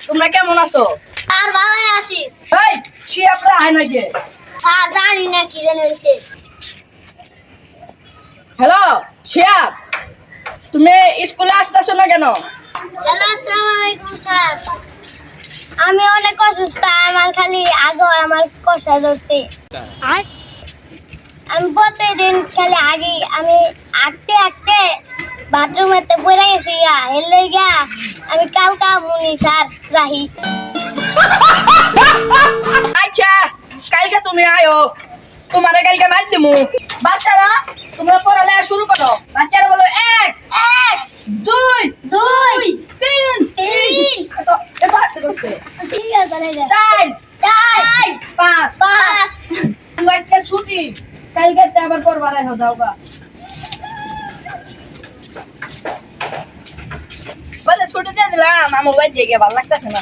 তোমরা কেমন আছো? আর ভালোই আছি। এই শিয়াবরা আয় না কে? আর জানি না কি জানি হইছে। হ্যালো শিয়াব, তুমি স্কুলে আসতেছো না কেন? হ্যালো, আসসালামু আলাইকুম স্যার। আমি অনেক অসুস্থ, আমার খালি আগে আমার কষা ধরছে। আমি প্রতিদিন খালি আগে আমি আঁকতে আঁকতে বাথরুমেতে পড়ে গেছি এর লইগা আমি কালকা মুনি স্যার রাহি। আচ্ছা কালকে তুমি আয়ো, তোমারে কালকে মার দিমু। বাচ্চারা তোমরা পড়ালেখা শুরু করো। বাচ্চারা বলো এক এক, দুই দুই, তিন তিন, এত এত আস্তে আস্তে ঠিক আছে তাহলে। চার চার, পাঁচ পাঁচ। আমরা আজকে ছুটি, কালকে আবার পড়বার হয়ে যাওগা। বলে ছুটি দিয়ে দিলাম, আমার বাড়ি গিয়ে ভালো লাগতেছে না।